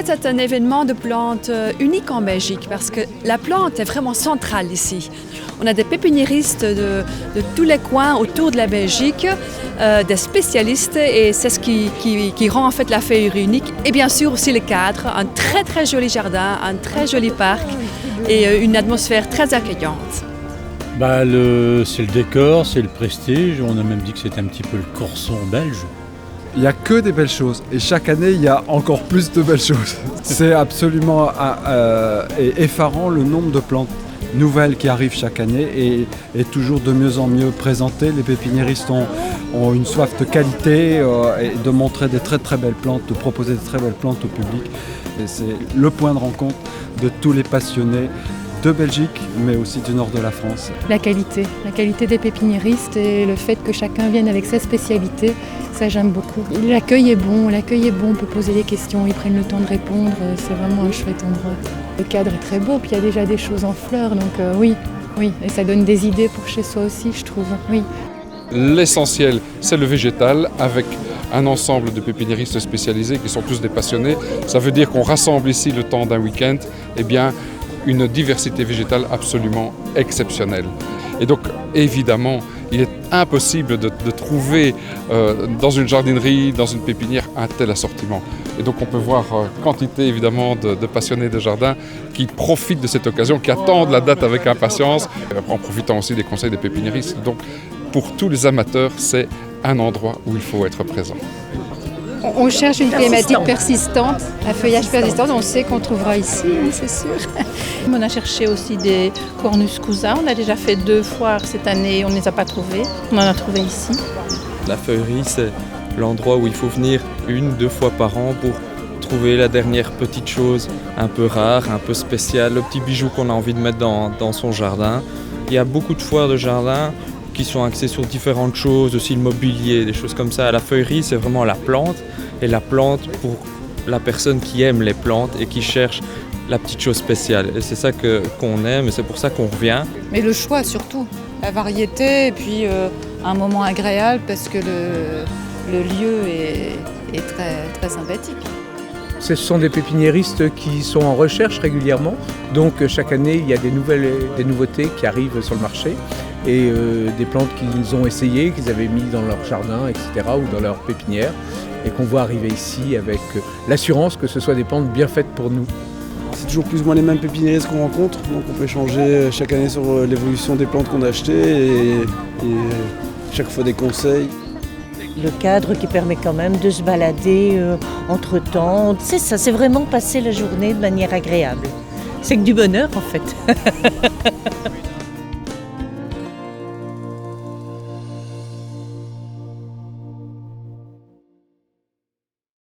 fait, c'est un événement de plantes unique en Belgique parce que la plante est vraiment centrale ici. On a des pépiniéristes de tous les coins autour de la Belgique, des spécialistes, et c'est ce qui rend en fait la féerie unique. Et bien sûr aussi le cadre, un très très joli jardin, un très joli parc et une atmosphère très accueillante. C'est le décor, c'est le prestige, on a même dit que c'était un petit peu le Corson belge. Il n'y a que des belles choses et chaque année il y a encore plus de belles choses. C'est absolument effarant le nombre de plantes nouvelles qui arrivent chaque année et toujours de mieux en mieux présentées. Les pépiniéristes ont une soif de qualité et de montrer des très très belles plantes, de proposer des très belles plantes au public. Et c'est le point de rencontre de tous les passionnés de Belgique, mais aussi du nord de la France. La qualité des pépiniéristes et le fait que chacun vienne avec sa spécialité, ça j'aime beaucoup. L'accueil est bon, on peut poser des questions, ils prennent le temps de répondre, c'est vraiment un chouette endroit. Le cadre est très beau, puis il y a déjà des choses en fleurs, donc oui, et ça donne des idées pour chez soi aussi, je trouve, oui. L'essentiel, c'est le végétal avec un ensemble de pépiniéristes spécialisés qui sont tous des passionnés. Ça veut dire qu'on rassemble ici le temps d'un week-end, une diversité végétale absolument exceptionnelle. Et donc, évidemment, il est impossible de trouver dans une jardinerie, dans une pépinière, un tel assortiment. Et donc, on peut voir quantité, évidemment, de passionnés de jardin qui profitent de cette occasion, qui attendent la date avec impatience, en profitant aussi des conseils des pépiniéristes. Donc, pour tous les amateurs, c'est un endroit où il faut être présent. On cherche une thématique persistante, un feuillage persistant, on sait qu'on trouvera ici, c'est sûr. On a cherché aussi des Cornus cousa, on a déjà fait 2 foires cette année, on ne les a pas trouvés, on en a trouvé ici. La feuillerie, c'est l'endroit où il faut venir 1-2 fois par an pour trouver la dernière petite chose un peu rare, un peu spéciale, le petit bijou qu'on a envie de mettre dans son jardin. Il y a beaucoup de foires de jardin qui sont axés sur différentes choses, aussi le mobilier, des choses comme ça. La feuillerie, c'est vraiment la plante, et la plante pour la personne qui aime les plantes et qui cherche la petite chose spéciale. Et c'est ça qu'on aime, et c'est pour ça qu'on revient. Mais le choix surtout, la variété, et puis un moment agréable, parce que le lieu est très, très sympathique. Ce sont des pépiniéristes qui sont en recherche régulièrement, donc chaque année il y a des nouveautés qui arrivent sur le marché et des plantes qu'ils ont essayées, qu'ils avaient mis dans leur jardin, etc. ou dans leur pépinière et qu'on voit arriver ici avec l'assurance que ce soit des plantes bien faites pour nous. C'est toujours plus ou moins les mêmes pépiniéristes qu'on rencontre, donc on peut échanger chaque année sur l'évolution des plantes qu'on a achetées et chaque fois des conseils. Le cadre qui permet quand même de se balader entre temps. C'est ça, c'est vraiment passer la journée de manière agréable. C'est que du bonheur en fait.